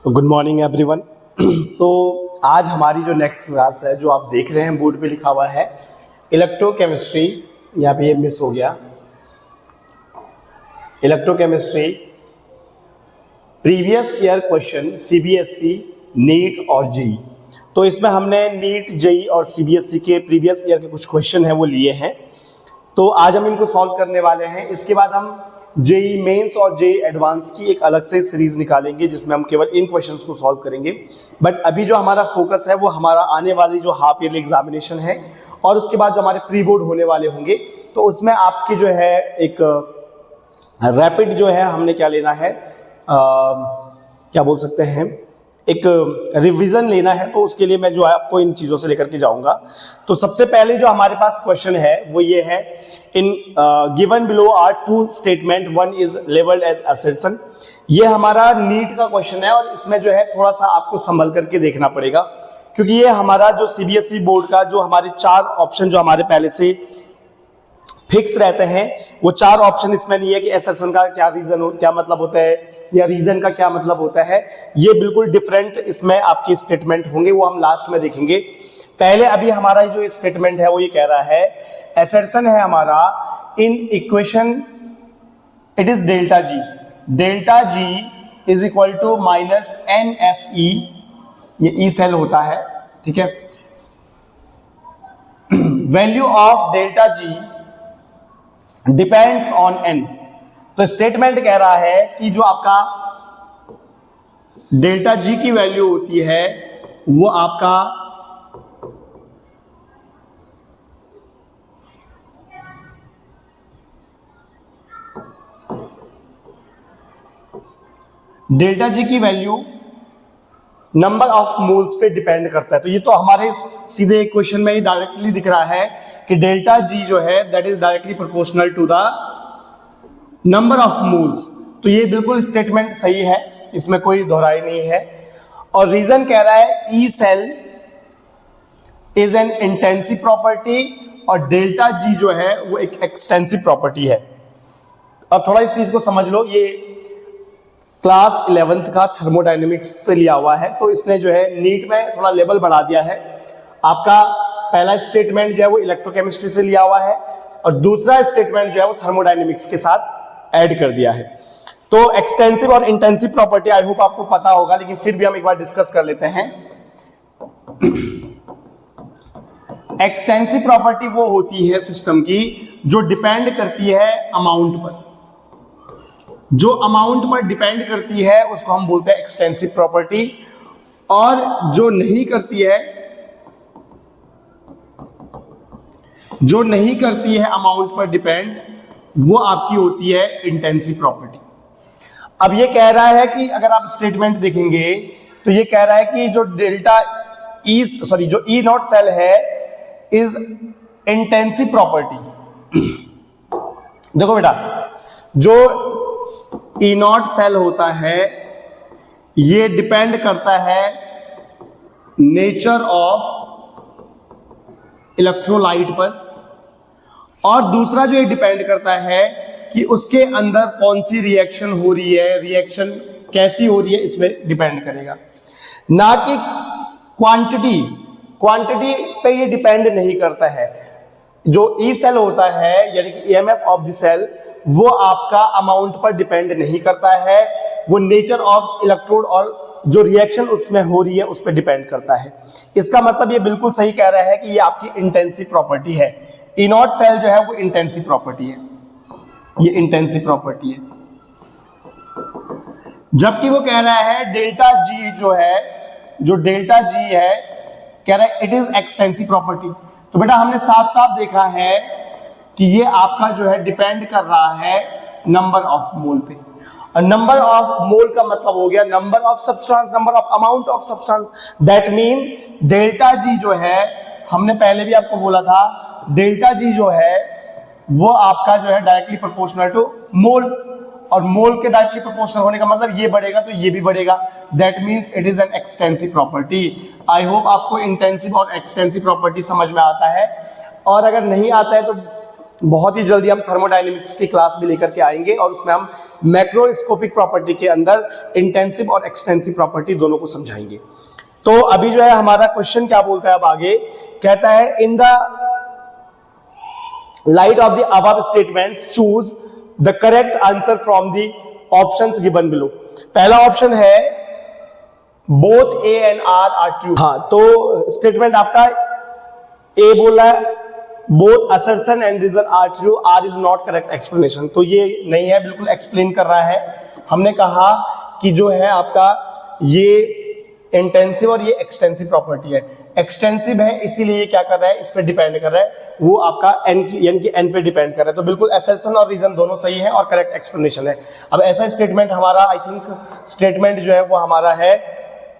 Good morning everyone. तो आज हमारी जो नेक्स्ट क्लास है, जो आप देख रहे हैं बोर्ड पे लिखा हुआ है इलेक्ट्रोकेमिस्ट्री, यहाँ पे ये मिस हो गया, electrochemistry previous year question CBSE, NEET और जेई। तो इसमें हमने नीट, जेई और सीबीएसई के प्रीवियस ईयर के कुछ क्वेश्चन हैं वो लिए हैं, तो आज हम इनको सॉल्व करने वाले हैं। इसके बाद हम जेई मेंस और जेई एडवांस की एक अलग से सीरीज निकालेंगे जिसमें हम केवल इन क्वेश्चंस को सॉल्व करेंगे। बट अभी जो हमारा फोकस है वो हमारा आने वाली जो हाफ ईयरली एग्जामिनेशन है और उसके बाद जो हमारे प्री बोर्ड होने वाले होंगे, तो उसमें आपकी जो है एक रैपिड जो है हमने क्या लेना है, क्या बोल सकते हैं, एक रिवीजन लेना है। तो उसके लिए मैं जो है आपको इन चीज़ों से लेकर के जाऊंगा। तो सबसे पहले जो हमारे पास क्वेश्चन है वो ये है, in given below are two statement, one is labelled as assertion. ये हमारा नीट का क्वेश्चन है और इसमें जो है थोड़ा सा आपको संभल करके देखना पड़ेगा, क्योंकि ये हमारा जो सीबीएसई बोर्ड का जो हमारे 4 ऑप्शन जो हमारे पहले से फिक्स रहते हैं, वो 4 ऑप्शन इसमें नहीं है कि असर्शन का क्या रीजन हो, क्या मतलब होता है, या रीजन का क्या मतलब होता है। ये बिल्कुल डिफरेंट इसमें आपके स्टेटमेंट होंगे, वो हम लास्ट में देखेंगे। पहले अभी हमारा जो स्टेटमेंट है वो ये कह रहा है, असर्शन है हमारा in equation it is delta G is equal to minus n F E, ये ई सेल होता है, ठीक है। Value of delta G depends on n. तो स्टेटमेंट कह रहा है कि जो आपका डेल्टा जी की वैल्यू होती है वो आपका डेल्टा जी की वैल्यू नंबर ऑफ मोल्स पे डिपेंड करता है। तो ये तो हमारे सीधे क्वेश्चन में ही डायरेक्टली दिख रहा है कि डेल्टा जी जो है that is directly proportional to the number of moles. तो ये बिल्कुल स्टेटमेंट सही है, इसमें कोई दोहराई नहीं है। और रीजन कह रहा है E cell is an intensive property और डेल्टा जी जो है वो एक एक्सटेंसिव प्रॉपर्टी है। अब थोड़ा इस चीज को समझ लो, ये क्लास 11th का थर्मोडायनेमिक्स से लिया हुआ है, तो इसने जो है नीट में थोड़ा लेवल बढ़ा दिया है। आपका पहला स्टेटमेंट जो है वो इलेक्ट्रोकेमिस्ट्री से लिया हुआ है और दूसरा स्टेटमेंट जो है वो थर्मोडायनेमिक्स के साथ ऐड कर दिया है। तो एक्सटेंसिव और इंटेंसिव प्रॉपर्टी आई होप आपको पता होगा, लेकिन फिर भी हम एक बार डिस्कस कर लेते हैं। एक्सटेंसिव प्रॉपर्टी वो होती है सिस्टम की जो डिपेंड करती है अमाउंट पर, जो अमाउंट पर डिपेंड करती है उसको हम बोलते हैं एक्सटेंसिव प्रॉपर्टी, और जो नहीं करती है अमाउंट पर डिपेंड, वो आपकी होती है इंटेंसिव प्रॉपर्टी। अब ये कह रहा है कि अगर आप स्टेटमेंट देखेंगे तो ये कह रहा है कि जो जो ई नॉट सेल है इज इंटेंसिव प्रॉपर्टी। देखो बेटा, जो ई नॉट सेल होता है ये डिपेंड करता है नेचर ऑफ इलेक्ट्रोलाइट पर, और दूसरा जो ये डिपेंड करता है कि उसके अंदर कौन सी रिएक्शन हो रही है, रिएक्शन कैसी हो रही है, इसमें डिपेंड करेगा, ना कि क्वांटिटी पे ये डिपेंड नहीं करता है। जो ई सेल होता है यानी कि ईएमएफ ऑफ द सेल, वो आपका अमाउंट पर डिपेंड नहीं करता है, वो नेचर ऑफ इलेक्ट्रोड और जो रिएक्शन उसमें हो रही है उस पर डिपेंड करता है। इसका मतलब ये बिल्कुल सही कह रहा है कि ये आपकी इंटेंसिव प्रॉपर्टी है। ई नॉट सेल जो है वो इंटेंसिव प्रॉपर्टी है, ये इंटेंसिव प्रॉपर्टी है। जबकि वो कह रहा है डेल्टा जी जो है, जो डेल्टा जी है कह रहा है इट इज एक्सटेंसिव प्रॉपर्टी। तो बेटा हमने साफ साफ देखा है कि ये आपका जो है डिपेंड कर रहा है नंबर ऑफ मोल पे, और नंबर ऑफ मोल का मतलब हो गया number of substance, number of amount of substance. That mean delta G जो है, हमने पहले भी आपको बोला था, डेल्टा जी जो है वो आपका जो है डायरेक्टली प्रोपोर्शनल टू मोल, और मोल के डायरेक्टली प्रोपोर्शनल होने का मतलब ये बढ़ेगा तो ये भी बढ़ेगा। That means it is an extensive property. I hope आपको इंटेंसिव और एक्सटेंसिव प्रॉपर्टी समझ में आता है, और अगर नहीं आता है तो बहुत ही जल्दी हम थर्मोडायनेमिक्स की क्लास भी लेकर के आएंगे और उसमें हम मैक्रोस्कोपिक प्रॉपर्टी के अंदर इंटेंसिव और एक्सटेंसिव प्रॉपर्टी दोनों को समझाएंगे। तो अभी जो है हमारा क्वेश्चन क्या बोलता है, अब आगे कहता है in the light of the above statements choose the correct answer from the options given below. पहला ऑप्शन है both A and R are true. हाँ, तो स्टेटमेंट आपका ए बोल रहा है both assertion and reason are true, R is not correct explanation. तो ये नहीं है, बिल्कुल एक्सप्लेन कर रहा है। हमने कहा कि जो है आपका ये इंटेंसिव और ये एक्सटेंसिव प्रॉपर्टी है। एक्सटेंसिव है इसीलिए ये क्या कर रहा है, इस पे डिपेंड कर रहा है, वो आपका एन की यानी कि एन पे डिपेंड कर रहा है। तो बिल्कुल असर्शन और रीजन दोनों सही है और करेक्ट एक्सप्लेनेशन है। अब ऐसा स्टेटमेंट हमारा आई थिंक स्टेटमेंट जो है वो हमारा है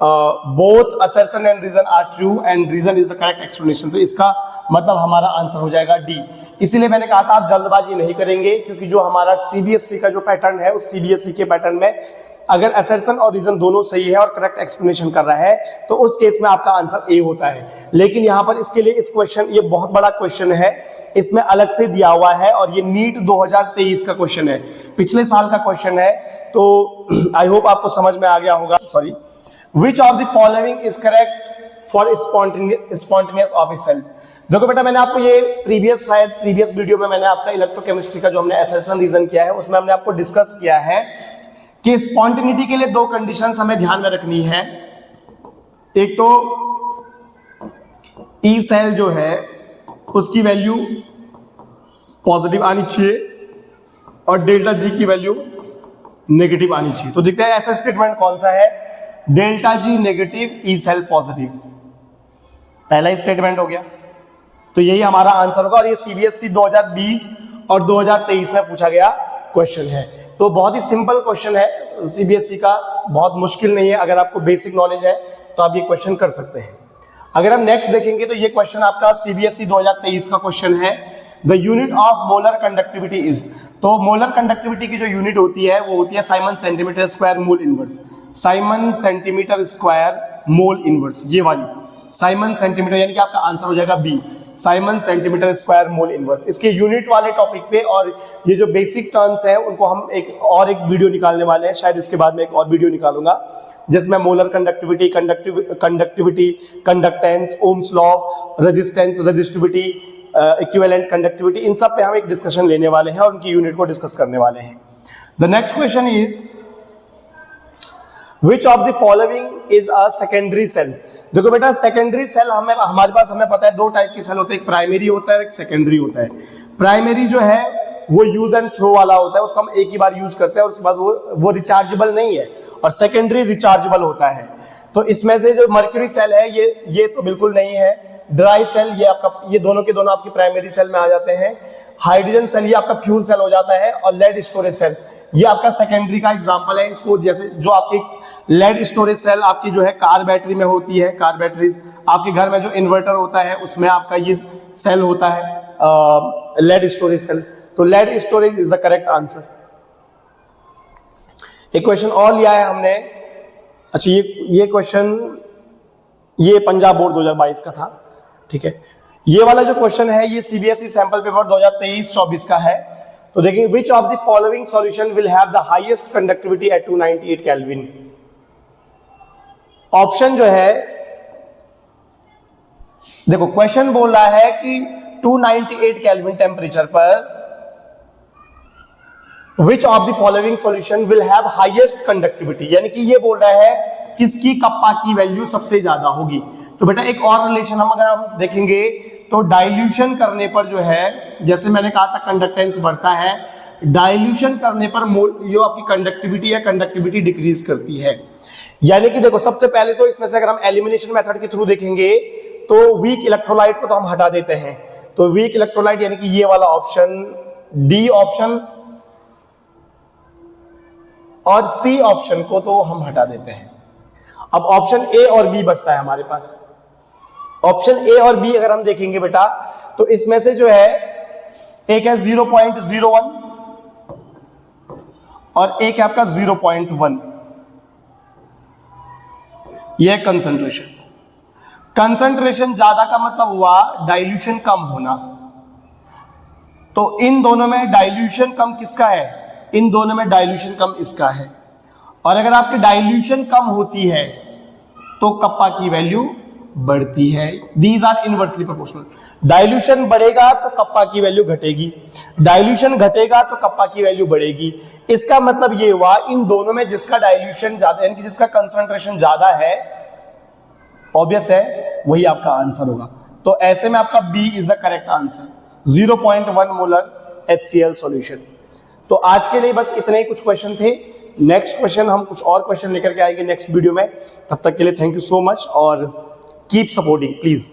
both assertion and reason are true and reason is the correct explanation. तो इसका मतलब हमारा आंसर हो जाएगा डी। इसीलिए मैंने कहा था आप जल्दबाजी नहीं करेंगे, क्योंकि जो हमारा सीबीएसई का जो पैटर्न है उस सीबीएसई के पैटर्न में अगर असर्शन और रीजन दोनों सही है और करेक्ट एक्सप्लेनेशन कर रहा है तो उस केस में आपका आंसर ए होता है। लेकिन यहां पर इसके लिए इस क्वेश्चन, ये बहुत बड़ा क्वेश्चन है, इसमें अलग से दिया हुआ है और ये नीट 2023 का क्वेश्चन है, पिछले साल का क्वेश्चन है। तो आई होप आपको समझ में आ गया होगा। Sorry, which of the following is correct for spontaneous of a cell. देखो बेटा, मैंने आपको ये प्रीवियस वीडियो में मैंने आपका इलेक्ट्रोकेमिस्ट्री का जो हमने असर्शन रीजन किया है उसमें हमने आपको डिस्कस किया है कि स्पॉन्टेनिटी के लिए दो कंडीशंस हमें ध्यान में रखनी है। एक तो ई सेल जो है उसकी वैल्यू पॉजिटिव आनी चाहिए और डेल्टा जी की वैल्यू नेगेटिव आनी चाहिए। तो देखते हैं ऐसा स्टेटमेंट कौन सा है, delta G negative E cell positive, पहला ही स्टेटमेंट हो गया। तो यही हमारा आंसर होगा और ये सीबीएसई 2020 और 2023 में पूछा गया क्वेश्चन है। तो बहुत ही सिंपल क्वेश्चन है सीबीएसई का, बहुत मुश्किल नहीं है। अगर आपको बेसिक नॉलेज है तो आप ये क्वेश्चन कर सकते हैं। अगर हम नेक्स्ट देखेंगे तो ये क्वेश्चन आपका सीबीएसई 2023 का क्वेश्चन है, the unit of molar conductivity is. तो मोलर कंडक्टिविटी की जो यूनिट होती है वो होती है Simon centimetre square mole inverse. Simon centimetre square mole inverse, ये वाली साइमन सेंटीमीटर, यानी कि आपका आंसर हो जाएगा B, siemens centimetre square mole inverse. इसके यूनिट वाले टॉपिक पे और ये जो बेसिक टर्म्स हैं उनको हम एक वीडियो निकालने वाले हैं, शायद इसके बाद में एक और वीडियो निकालूंगा जिसमें molar conductivity, conductance, ohm's law, resistance, resistivity, equivalent conductivity, इन सब पे हम एक डिस्कशन लेने वाले हैं और उनकी यूनिट को डिस्कस करने वाले हैं। The next question is which of the following is a secondary cell. देखो बेटा, सेकेंडरी सेल हमारे पास हमें पता है दो टाइप की सेल होते हैं, एक प्राइमरी होता है एक सेकेंडरी होता है। प्राइमरी जो है वो यूज एंड थ्रो वाला होता है, उसको हम एक ही बार यूज करते हैं और उसके बाद वो रिचार्जेबल नहीं है, और सेकेंडरी रिचार्जेबल होता है। तो इसमें से जो मर्क्यूरी सेल है ये तो बिल्कुल नहीं है। ड्राई सेल ये दोनों के दोनों आपकी प्राइमरी सेल में आ जाते हैं। हाइड्रोजन सेल ये आपका फ्यूल सेल हो जाता है, और लेड स्टोरेज सेल ये आपका सेकेंडरी का एग्जांपल है। इसको जैसे जो आपकी लेड स्टोरेज सेल आपकी जो है कार बैटरी में होती है, कार बैटरीज आपके घर में जो इन्वर्टर होता है उसमें आपका ये सेल होता है लेड स्टोरेज सेल। तो lead storage is the correct answer. एक क्वेश्चन और लिया है हमने, अच्छा ये क्वेश्चन ये पंजाब बोर्ड 2022 का था, ठीक है। ये वाला जो क्वेश्चन है ये सीबीएसई सैंपल पेपर 2023-24 का है। तो देखिए, विच of the following solution will have the highest conductivity eight 298 kelvin. Option जो है, देखो क्वेश्चन बोल रहा है कि 298 केल्विन टेम्परेचर पर विच of the following solution will have highest conductivity, यानी कि ये बोल रहा है किसकी कप्पा की वैल्यू सबसे ज्यादा होगी। तो बेटा एक और रिलेशन अगर हम देखेंगे तो डाइल्यूशन करने पर जो है, जैसे मैंने कहा था कंडक्टेंस बढ़ता है, डाइल्यूशन करने पर जो आपकी कंडक्टिविटी है कंडक्टिविटी डिक्रीज करती है। यानी कि देखो सबसे पहले तो इसमें से अगर हम एलिमिनेशन मेथड के थ्रू देखेंगे तो वीक इलेक्ट्रोलाइट को तो हम हटा देते हैं। तो वीक इलेक्ट्रोलाइट यानी कि ये वाला ऑप्शन, डी ऑप्शन और सी ऑप्शन को तो हम हटा देते हैं। अब ऑप्शन ए और बी बचता है हमारे पास। ऑप्शन ए और बी अगर हम देखेंगे बेटा तो इसमें से जो है एक है 0.01 और एक है आपका 0.1, यह कंसंट्रेशन। कंसंट्रेशन ज्यादा का मतलब हुआ डाइल्यूशन कम होना, तो इन दोनों में डाइल्यूशन कम किसका है? इन दोनों में डाइल्यूशन कम इसका है। और अगर आपकी डाइल्यूशन कम होती है तो कप्पा की वैल्यू बढ़ती है। These are inversely proportional. Dilution बढ़ेगा तो कप्पा की वैल्यू घटेगी, डाइल्यूशन घटेगा तो कप्पा की वैल्यू बढ़ेगी। इसका मतलब ये हुआ इन दोनों में जिसका डाइल्यूशन ज्यादा यानी कि जिसका कंसंट्रेशन ज्यादा है, ऑब्वियस है वही आपका आंसर होगा। तो ऐसे में आपका B is the correct answer, 0.1 molar HCl solution. तो आज के लिए बस इतने ही कुछ क्वेश्चन थे। नेक्स्ट क्वेश्चन हम कुछ और क्वेश्चन लेकर के आएंगे नेक्स्ट वीडियो में। तब तक के लिए थैंक यू सो मच और कीप सपोर्टिंग प्लीज।